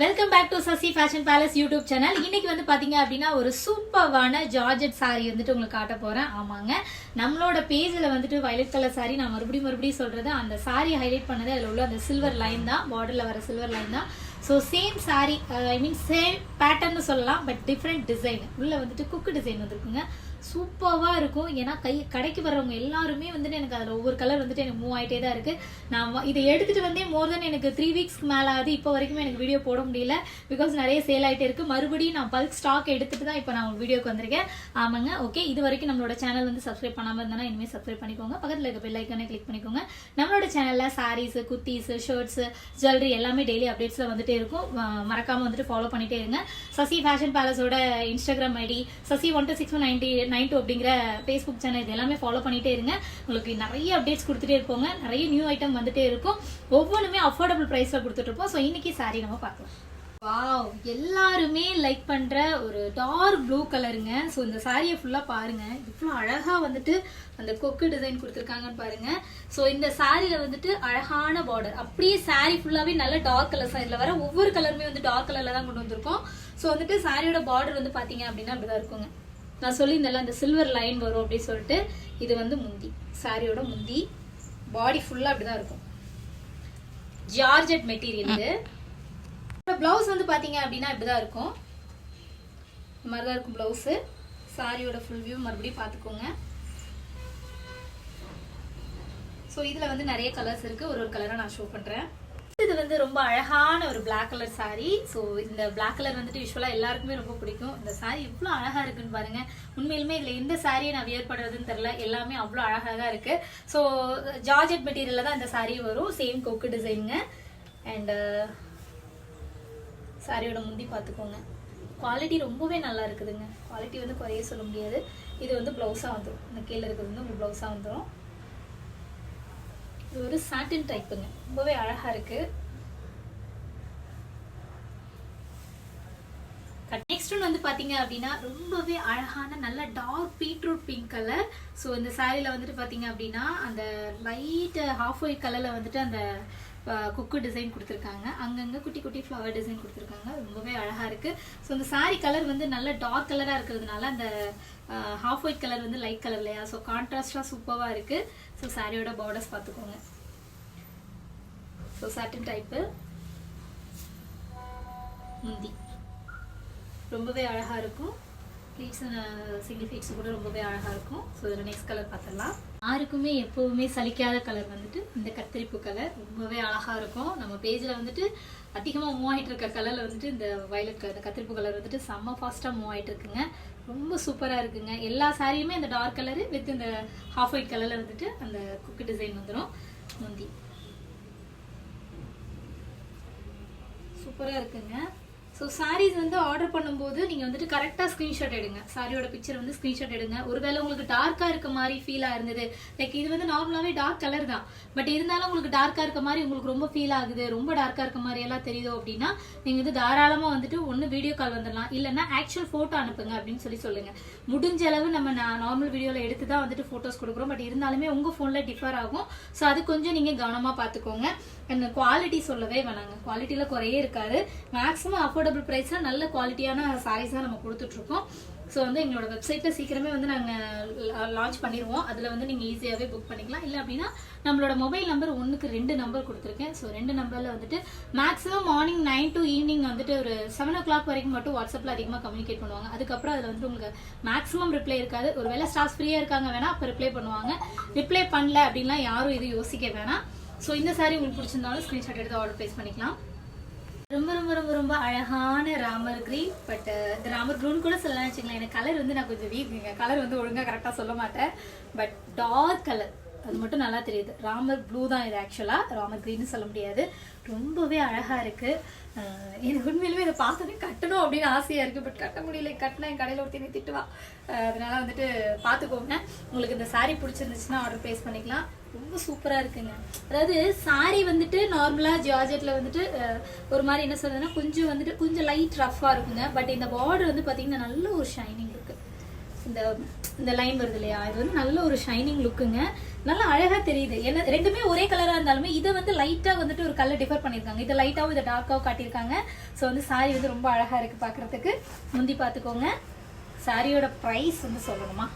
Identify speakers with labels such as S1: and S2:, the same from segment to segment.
S1: Welcome back to Sasi fashion palace YouTube channel. இன்னைக்கு வந்து பாத்தீங்க அப்படின்னா ஒரு சூப்பர்வான ஜார்ஜெட் சாரி வந்துட்டு உங்களுக்கு காட்ட போறேன். ஆமாங்க, நம்மளோட பேஜ்ல வந்துட்டு வயலட் கலர் சாரி நான் மறுபடியும் சொல்றது, அந்த சாரி ஹைலைட் பண்ணது அதில் உள்ள அந்த சில்வர் லைன் தான், பார்டர்ல வர சில்வர் லைன் தான். ஸோ சேம் சாரி, ஐ மீன் சேம் பேட்டர்ன்னு சொல்லலாம், பட் டிஃப்ரெண்ட் டிசைன். உள்ள வந்துட்டு குக்கு டிசைன் வந்துருக்குங்க. சூப்பராக இருக்கும். ஏன்னா கடைக்கு வர்றவங்க எல்லாருமே வந்துட்டு எனக்கு அதில் ஒவ்வொரு கலர் வந்துட்டு எனக்கு மூவ் ஆகிட்டே தான் இருக்குது. நான் இதை எடுத்துகிட்டு வந்தே மோர் தென் எனக்கு 3 வீக்ஸ்க்கு மேலே ஆகுது. இப்போ வரைக்குமே எனக்கு வீடியோ போட முடியல, பிகாஸ் நிறைய சேல் ஆகிட்டே இருக்குது. மறுபடியும் நான் பல்க் ஸ்டாக் எடுத்துகிட்டு தான் இப்போ நான் வீடியோக்கு வந்திருக்கேன். ஆமாங்க, ஓகே. இது வரைக்கும் நம்மளோட சேனல் வந்து சப்ஸ்கிரைப் பண்ணாமல் இருந்தால் இனிமேல் சப்ஸ்கிரைப் பண்ணிக்கோங்க. பக்கத்தில் இருக்க பெல் ஐக்கானே கிளிக் பண்ணிக்கோங்க. நம்மளோட சேனலில் சாரீஸ், குர்த்தீஸ், ஷர்ட்ஸ், ஜுவல்லரி எல்லாமே டெய்லி அப்டேட்ஸில் வந்துட்டே இருக்கும். மறக்காமல் வந்துட்டு ஃபாலோ பண்ணிட்டே இருங்க. சசி ஃபேஷன் பேலஸோட இன்ஸ்டாகிராம் ஐடி, சசி 126192 அப்படிங்கிற ஃபேஸ்புக் சேனல், இது எல்லாமே ஃபாலோ பண்ணிட்டே இருங்க. உங்களுக்கு நிறைய அப்டேட்ஸ் கொடுத்துட்டே இருப்போங்க. நிறைய நியூ ஐட்டம் வந்துட்டே இருக்கும். ஒவ்வொன்றுமே அஃபோர்டபுள் ப்ரைஸ்ல கொடுத்துட்டு இருப்போம். ஸோ இன்னைக்கு சாரி நம்ம பார்க்கலாம். வாவ், எல்லாருமே லைக் பண்ற ஒரு டார்க் ப்ளூ கலருங்க. ஸோ இந்த சாரியை ஃபுல்லா பாருங்க, இவ்வளோ அழகா வந்துட்டு அந்த கொக்கு டிசைன் கொடுத்துருக்காங்கன்னு பாருங்க. ஸோ இந்த சாரியில வந்துட்டு அழகான பார்டர், அப்படியே சாரி ஃபுல்லாவே நல்ல டார்க் கலர்ஸ். இதுல வர ஒவ்வொரு கலருமே வந்து டார்க் கலர்ல தான் கொண்டு வந்திருக்கோம். ஸோ வந்துட்டு சாரியோட பார்டர் வந்து பாத்தீங்க அப்படின்னா அப்படிதான் இருக்குங்க. நான் சொல்லியிருந்தேன்ல அந்த சில்வர் லைன் வரும் அப்படின்னு சொல்லிட்டு, இது வந்து முந்தி, சாரியோட முந்தி. பாடி ஃபுல்லா அப்படிதான் இருக்கும். Georgette material. பிளவுஸ் வந்து பாத்தீங்க அப்படின்னா இப்படிதான் இருக்கும். இந்த மாதிரிதான் இருக்கும் பிளவுஸ். சாரியோட ஃபுல் வியூ மறுபடியும் பாத்துக்கோங்க. ஸோ இதுல வந்து நிறைய கலர்ஸ் இருக்கு. ஒரு கலரா நான் ஷோ பண்றேன். இது வந்து ரொம்ப அழகான ஒரு பிளாக் கலர் சாரி. ஸோ இந்த பிளாக் கலர் வந்துட்டு யூஸ்வலா எல்லாருக்குமே ரொம்ப பிடிக்கும். இந்த சாரி இவ்வளோ அழகா இருக்குன்னு பாருங்க. உண்மையிலுமே இதுல எந்த சாரியை நான் வியர் பண்றதுன்னு தெரியல, எல்லாமே அவ்வளோ அழகா தான் இருக்கு. ஸோ ஜார்ஜெட் மெட்டீரியல்ல தான் இந்த சாரி வரும். சேம் கொக்கு டிசைனுங்க. அண்ட் சாரியோட முந்தி பார்த்துக்கோங்க. குவாலிட்டி ரொம்பவே நல்லா இருக்குதுங்க. குவாலிட்டி வந்து குறைய சொல்ல முடியாது. இது வந்து பிளவுஸா வந்துடும். இந்த கீழே இருக்கிறது வந்து உங்களுக்கு பிளவுஸா வந்துடும். இது ஒரு சாட்டின் டைப்புங்க, ரொம்பவே அழகா இருக்கு. நெக்ஸ்ட் ஒன் வந்து பாத்தீங்க அப்படின்னா ரொம்பவே அழகான நல்ல dark beetroot pink colour. So இந்த சாரியில வந்துட்டு பாத்தீங்க அப்படின்னா அந்த லைட் ஹாஃப் ஒயிட் கலர்ல வந்துட்டு அந்த குக்கு டிசைன் கொடுத்துருக்காங்க. அங்கங்க குட்டி குட்டி ஃப்ளவர் டிசைன் கொடுத்துருக்காங்க. ரொம்பவே அழகா இருக்கு. ஸோ இந்த சாரி கலர் வந்து நல்ல டார்க் கலரா இருக்கிறதுனால அந்த ஹாஃப் ஒயிட் கலர் வந்து லைட் கலர் இல்லையா, ஸோ கான்ட்ராஸ்டா சூப்பரா இருக்கு. ஸோ சாரியோட பார்டர்ஸ் பார்த்துக்கோங்க. ஸோ சாட்டின் டைப்பு முந்தி ரொம்பவே அழகா இருக்கும். ஃப்ளீட்ஸ், சிங்கிள் ஃப்ளீட்ஸ் கூட ரொம்பவே அழகா இருக்கும். ஸோ இதில் நெக்ஸ்ட் கலர் பார்த்துடலாம். யாருக்குமே எப்பவுமே சலிக்காத கலர் வந்துட்டு இந்த கத்திரிப்பு கலர் ரொம்பவே அழகா இருக்கும். நம்ம பேஜில் வந்துட்டு அதிகமாக மூவ் ஆகிட்டு இருக்க கலர்ல வந்துட்டு இந்த வயலட் கலர், இந்த கத்திரிப்பு கலர் வந்துட்டு செம்ம ஃபாஸ்ட்டாக மூவ் ஆகிட்டு இருக்குங்க. ரொம்ப சூப்பராக இருக்குங்க. எல்லா சாரியுமே இந்த டார்க் கலரு வித் இந்த ஹாஃப் ஒயிட் கலர்ல வந்துட்டு அந்த குக்கு டிசைன் வந்துடும். முந்தி சூப்பராக இருக்குங்க. ஸோ சாரீஸ் வந்து ஆர்டர் பண்ணும்போது நீங்கள் வந்துட்டு கரெக்டாக ஸ்க்ரீன்ஷாட் எடுங்க. சாரியோட பிக்சர் வந்து ஸ்க்ரீன்ஷாட் எடுங்க. ஒருவேளை உங்களுக்கு டார்க்காக இருக்க மாதிரி ஃபீலாக இருந்தது, லைக் இது வந்து நார்மலாகவே டார்க் கலர் தான், பட் இருந்தாலும் உங்களுக்கு டார்க்காக இருக்க மாதிரி உங்களுக்கு ரொம்ப ஃபீல் ஆகுது, ரொம்ப டார்க்காக இருக்க மாதிரி எல்லாம் தெரியுதோ அப்படின்னா நீங்கள் வந்து தாராளமாக வந்துட்டு ஒன்று வீடியோ கால் வந்துடலாம், இல்லைன்னா ஆக்சுவல் ஃபோட்டோ அனுப்புங்க அப்படின்னு சொல்லுங்கள். முடிஞ்ச அளவு நம்ம நார்மல் வீடியோவில் எடுத்து தான் வந்துட்டு ஃபோட்டோஸ் கொடுக்குறோம், பட் இருந்தாலுமே உங்கள் ஃபோனில் டிஃபர் ஆகும். ஸோ அது கொஞ்சம் நீங்கள் கவனமாக பார்த்துக்கோங்க. அண்ட் குவாலிட்டி சொல்லவே வேணாங்க, குவாலிட்டியில் குறையே இருக்காது. மேக்ஸிமம் அஃபோர்டபுள் ப்ரைஸில் நல்ல குவாலிட்டியான சாரீஸ் தான் நம்ம கொடுத்துட்ருக்கோம். ஸோ வந்து எங்களோட வெப்சைட்டில் சீக்கிரமே வந்து நாங்கள் லான்ச் பண்ணிடுவோம். அதில் வந்து நீங்கள் ஈஸியாகவே புக் பண்ணிக்கலாம். இல்லை அப்படின்னா நம்மளோட மொபைல் நம்பர் 1க்கு 2 நம்பர் கொடுத்துருக்கேன். ஸோ 2 நம்பரில் வந்துட்டு மேக்ஸிமம் மார்னிங் 9 to ஈவினிங் வந்துட்டு ஒரு 7 o'clock வரைக்கும் மட்டும் வாட்ஸ்அப்பில் அதிகமாக கம்யூனிகேட் பண்ணுவாங்க. அதுக்கப்புறம் அதில் வந்து உங்களுக்கு மேக்ஸிமம் ரிப்ளை இருக்காது. ஒரு வேளை ஸ்டாஃப் ஃப்ரீயாக இருக்காங்க வேணா அப்போ ரிப்ளை பண்ணுவாங்க. ரிப்ளை பண்ணல அப்படின்லாம் யாரும் இது யோசிக்க வேணாம். ஸோ இந்த சாரி உங்களுக்கு பிடிச்சிருந்தாலும் ஸ்க்ரீன்ஷாட் எடுத்து ஆர்டர் ப்ளேஸ் பண்ணிக்கலாம். ரொம்ப ரொம்ப ரொம்ப ரொம்ப அழகான ராமர் கிரீன், பட் இந்த ராமர் ப்ளூன்னு கூட சொல்லலாம் வச்சுக்கலாம். எனக்கு கலர் வந்து நான் கொஞ்சம் வீக்குங்க, கலர் வந்து ஒழுங்காக கரெக்டாக சொல்ல மாட்டேன், பட் டார்க் கலர் அது மட்டும் நல்லா தெரியுது. ராமர் ப்ளூ தான் இது, ஆக்சுவலாக ராமர் கிரீன்னு சொல்ல முடியாது. ரொம்பவே அழகாக இருக்குது. எனக்கு உண்மையிலுமே இதை பார்த்தோன்னே கட்டணும் அப்படின்னு ஆசையாக இருக்குது, பட் கட்ட முடியல. கட்டினா என் கடையில் ஒருத்தனை திட்டுவா. அதனால வந்துட்டு பார்த்துக்கோங்க. உங்களுக்கு இந்த சாரீ பிடிச்சிருந்துச்சுன்னா ஆர்டர் ப்ளேஸ் பண்ணிக்கலாம். ரொம்ப சூப்பராக இருக்குங்க. அதாவது சாரி வந்துட்டு நார்மலாக ஜார்ஜெட்டில் வந்துட்டு ஒரு மாதிரி என்ன சொல்றதுன்னா கொஞ்சம் வந்துட்டு கொஞ்சம் லைட் ரஃப்பாக இருக்குங்க, பட் இந்த பார்டர் வந்து பார்த்தீங்கன்னா நல்ல ஒரு ஷைனிங் இருக்குது. இந்த இந்த லைன் வருது இல்லையா, இது வந்து நல்ல ஒரு ஷைனிங் லுக்குங்க, நல்லா அழகா தெரியுது. ஏன்னா ரெண்டுமே ஒரே கலரா இருந்தாலுமே இதை வந்து லைட்டா வந்துட்டு ஒரு கலர் டிஃபர் பண்ணிருக்காங்க, இதை லைட்டாவும் இதை டார்க்காவும் காட்டியிருக்காங்க. ஸோ வந்து சாரி வந்து ரொம்ப அழகா இருக்கு பாக்குறதுக்கு. முந்தி பாத்துக்கோங்க. சாரியோட பிரைஸ் வந்து சொல்லணுமா,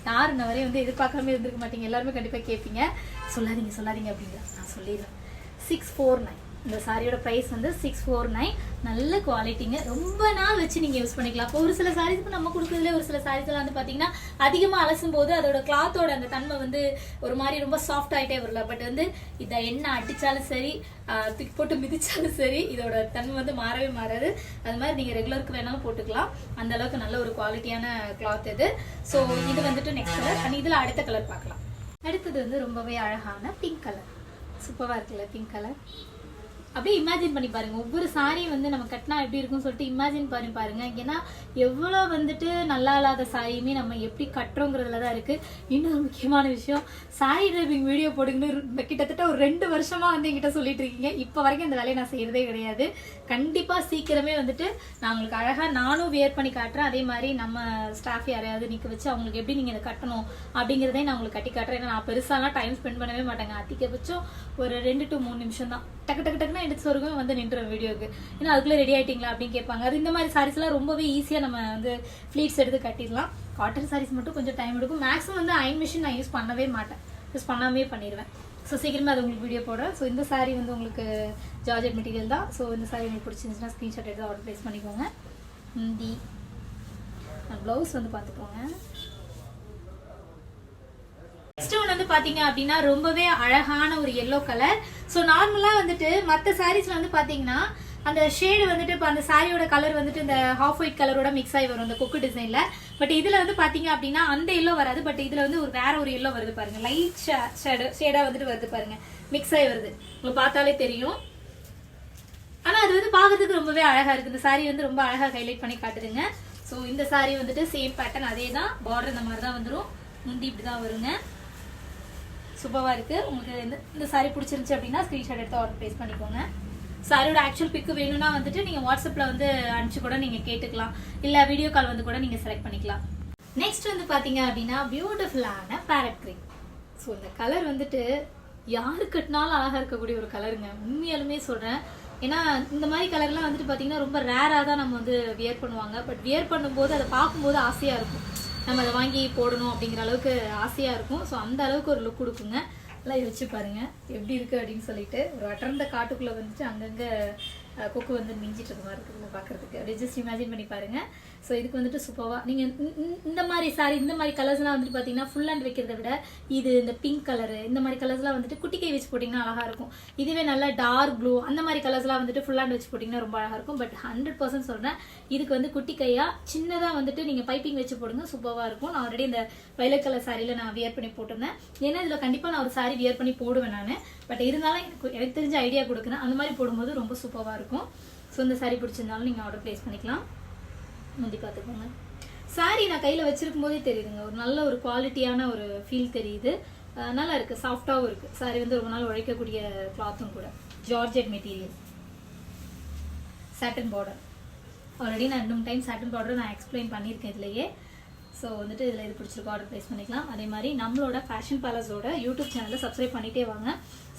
S1: யாரு இன்ன வரையும் வந்து எதிர்பார்க்காம இருந்திருக்க மாட்டீங்க, எல்லாருமே கண்டிப்பா கேட்பீங்க. சொல்லாதீங்க அப்படிங்கிற நான் சொல்லிடுறேன். 649. இந்த சாரியோட பிரைஸ் வந்து 649. நல்ல குவாலிட்டிங்க, ரொம்ப நாள் வச்சு நீங்க யூஸ் பண்ணிக்கலாம். இப்போ ஒரு சில சாரீஸ்க்கு நம்ம கொடுக்குறதுல ஒரு சில சாரீஸ் எல்லாம் வந்து பாத்தீங்கன்னா அதிகமா அலசும் போது அதோட கிளாத்தோட அந்த தன்மை வந்து ஒரு மாதிரி ரொம்ப சாஃப்ட் ஆயிட்டே வரல. பட் வந்து இதை என்ன அடிச்சாலும் சரி, தூக்கி போட்டு மிதிச்சாலும் சரி, இதோட தன்மை வந்து மாறவே மாறாது. அது மாதிரி நீங்க ரெகுலருக்கு வேணாலும் போட்டுக்கலாம், அந்த அளவுக்கு நல்ல ஒரு குவாலிட்டியான கிளாத் இது. ஸோ இது வந்துட்டு நெக்ஸ்ட் கலர். அண்ட் இதுல அடுத்த கலர் பார்க்கலாம். அடுத்தது வந்து ரொம்பவே அழகான பிங்க் கலர். சூப்பரா இருக்குல்ல பிங்க் கலர். அப்படியே இமேஜின் பண்ணி பாருங்க, ஒவ்வொரு சாரியும் வந்து நம்ம கட்டினா எப்படி இருக்கும்னு சொல்லிட்டு இமேஜின் பண்ணி பாருங்க. ஏன்னா எவ்வளோ வந்துட்டு நல்லா இல்லாத சாரியுமே நம்ம எப்படி கட்டுறோங்கிறதுல தான் இருக்கு. இன்னொரு முக்கியமான விஷயம், சாரி டிரைவிங் வீடியோ போடுங்கன்னு கிட்டத்தட்ட ஒரு 2 வருஷமா வந்து என்கிட்ட சொல்லிட்டு இருக்கீங்க. இப்போ வரைக்கும் இந்த வேலையை நான் செய்யறதே கிடையாது. கண்டிப்பா சீக்கிரமே வந்துட்டு நான் உங்களுக்கு அழகா நானும் வியர் பண்ணி காட்டுறேன். அதே மாதிரி நம்ம ஸ்டாஃப் யாரையாவது நிக்க வச்சு அவங்களுக்கு எப்படி நீங்க இதை கட்டணும் அப்படிங்கிறதே நான் உங்களுக்கு கட்டி காட்டுறேன். ஏன்னா நான் பெருசாலாம் டைம் ஸ்பெண்ட் பண்ணவே மாட்டேங்க, அதிகபட்சம் ஒரு 2 to 3 நிமிஷம் தான். டக்குன்னு எடுத்து சொருகமே வந்து நின்றுடும் வீடியோக்கு. ஏன்னா அதுக்குள்ள ரெடி ஆயிட்டீங்களா அப்படின்னு கேட்பாங்க. அது இந்த மாதிரி சாரீஸ் எல்லாம் ரொம்பவே ஈஸியா நம்ம வந்து ஃபிளீட்ஸ் எடுத்து கட்டிடலாம். காட்டன் சாரீஸ் மட்டும் கொஞ்சம் டைம் எடுக்கும். மேக்ஸிமம் வந்து அயன் மிஷின் நான் யூஸ் பண்ணவே மாட்டேன், யூஸ் பண்ணாமே பண்ணிடுவேன். ஸோ சீக்கிரமே அது உங்களுக்கு வீடியோ போடுறேன். ஸோ இந்த சாரீ வந்து உங்களுக்கு ஜார்ஜெட் மெட்டீரியல் தான். ஸோ இந்த சாரீ உங்களுக்கு பிடிச்சிருந்துச்சுன்னா ஸ்க்ரீன்ஷாட் எடுத்து ஆர்டர் ப்ளேஸ் பண்ணிக்கோங்க. ஹிந்தி ப்ளவுஸ் வந்து பார்த்துக்கோங்க. நெக்ஸ்ட் ஒன் வந்து பாத்தீங்க அப்படின்னா ரொம்பவே அழகான ஒரு எல்லோ கலர். ஸோ நார்மலா வந்துட்டு மற்ற சாரீஸ்ல வந்து பாத்தீங்கன்னா அந்த ஷேடு வந்துட்டு இப்போ அந்த சாரியோட கலர் வந்துட்டு இந்த ஹாஃப் ஒயிட் கலரோட மிக்ஸ் ஆகி வரும் அந்த கொக்கு டிசைன்ல. பட் இதுல வந்து பாத்தீங்க அப்படின்னா அந்த எல்லோ வராது. பட் இதுல வந்து ஒரு வேற ஒரு எல்லோ வருது பாருங்க, லைட் ஷேடா வந்துட்டு வருது பாருங்க, மிக்ஸ் ஆகி வருது, உங்களுக்கு பார்த்தாலே தெரியும். ஆனா அது வந்து பாக்கிறதுக்கு ரொம்பவே அழகா இருக்கு. இந்த சாரி வந்து ரொம்ப அழகா ஹைலைட் பண்ணி காட்டுதுங்க. ஸோ இந்த சாரி வந்துட்டு சேம் பேட்டர்ன், அதே தான் பார்டர் இந்த மாதிரி தான் வந்துடும், முந்தி இப்படிதான் வருங்க. சூப்பரா இருக்கு. உங்களுக்கு இந்த சாரி பிடிச்சிருந்துச்சு அப்படின்னா ஸ்கிரீன்ஷாட் எடுத்து ஆர்டர் பிளேஸ் பண்ணிக்கோங்க. சாரியோட ஆக்சுவல் பிக்கு வேணும்னா வந்துட்டு நீங்க வாட்ஸ்அப்ல வந்து அனுப்பிச்சு கூட நீங்க கேட்டுக்கலாம், இல்ல வீடியோ கால் வந்து கூட நீங்க செலக்ட் பண்ணிக்கலாம். நெக்ஸ்ட் வந்து பாத்தீங்க அப்படின்னா பியூட்டிஃபுல்லான பேரட் கிரீன். ஸோ இந்த கலர் வந்துட்டு யாரு கட்டினாலும் அழகா இருக்கக்கூடிய ஒரு கலருங்க, உண்மையாலுமே சொல்றேன். ஏன்னா இந்த மாதிரி கலர்லாம் வந்துட்டு பாத்தீங்கன்னா ரொம்ப ரேரா தான் நம்ம வந்து வியர் பண்ணுவாங்க. பட் வியர் பண்ணும்போது அதை பார்க்கும்போது ஆசையா இருக்கும், நம்ம அதை வாங்கி போடணும் அப்படிங்கிற அளவுக்கு ஆசையா இருக்கும். ஸோ அந்த அளவுக்கு ஒரு லுக் கொடுக்குங்க. எல்லாம் யோசிச்சு பாருங்க எப்படி இருக்கு அப்படின்னு சொல்லிட்டு. ஒரு அடர்ந்த காட்டுக்குள்ள வந்துட்டு அங்கங்க கொக்கு வந்து மிஞ்சிட்டு இருக்க மாதிரி இருக்குங்க பாக்குறதுக்கு. அப்படியே ஜஸ்ட் இமேஜின் பண்ணி பாருங்க. ஸோ இதுக்கு வந்துட்டு சூப்பரா நீங்க இந்த மாதிரி சாரி இந்த மாதிரி கலர்ஸ்லாம் வந்துட்டு பாத்தீங்கன்னா ஃபுல் ஹேண்ட் வைக்கிறத விட இது இந்த பிங்க் கலரு இந்த மாதிரி கலர்ஸ்லாம் வந்துட்டு குட்டி கை வச்சு போட்டிங்கன்னா அழகா இருக்கும். இதுவே நல்லா டார்க் ப்ளூ அந்த மாதிரி கலர்ஸ்லாம் வந்துட்டு ஃபுல் ஹேண்ட் வச்சு போட்டிங்கன்னா ரொம்ப அழகா இருக்கும். பட் 100% சொல்றேன், இதுக்கு வந்து குட்டி கையா சின்னதா வந்துட்டு நீங்க பைப்பிங் வச்சு போடுங்க, சூப்பரா இருக்கும். நான் ஆல்ரெடி இந்த வயலட் கலர் சாரியில நான் வியர் பண்ணி போட்டிருந்தேன். ஏன்னா இதுல கண்டிப்பா நான் ஒரு சாரி வியர் பண்ணி போடுவேன் நான். பட் இருந்தாலும் எனக்கு தெரிஞ்ச ஐடியா கொடுக்குறேன், அந்த மாதிரி போடும்போது ரொம்ப சூப்பரா இருக்கும். ஸோ இந்த சாரி பிடிச்சிருந்தாலும் நீங்க ஆர்டர் பிளேஸ் பண்ணிக்கலாம். முந்தி பார்த்துக்கோங்க. சாரி நான் கையில் வச்சிருக்கும் போதே தெரியுதுங்க, ஒரு நல்ல ஒரு குவாலிட்டியான ஒரு ஃபீல் தெரியுது. நல்லா இருக்கு, சாஃப்டாகவும் இருக்கு. சாரி வந்து ரொம்ப நாள் உழைக்கக்கூடிய கிளாத்தும் கூட. Georgette material, satin border. Already நான் 2 டைம் சாட்டன் பார்டர் நான் எக்ஸ்பிளைன் பண்ணியிருக்கேன் இதுலயே. ஸோ வந்துட்டு இதில் இது பிடிச்சிருக்கோம் ஆர்டர் ப்ளேஸ் பண்ணிக்கலாம். அதே மாதிரி நம்மளோட ஃபேஷன் பேலஸோட யூடியூப் சேனலை சப்ஸ்கிரைப் பண்ணிட்டே வாங்க.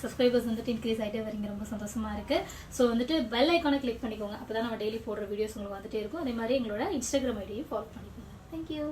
S1: சப்ஸ்கிரைபர்ஸ் வந்துட்டு இன்க்ரீஸ் ஆகிட்டே வரீங்க, ரொம்ப சந்தோஷமா இருக்கு. ஸோ வந்துட்டு பெல் ஐக்கானை கிளிக் பண்ணிக்கோங்க, அப்போ தான் நம்ம டெய்லி போடுற வீடியோஸ் உங்களுக்கு வந்துட்டே இருக்கும். அதே மாதிரி எங்களோட இன்ஸ்டாகிராம் ஐடியும் ஃபாலோ பண்ணிக்கோங்க. தேங்க்யூ.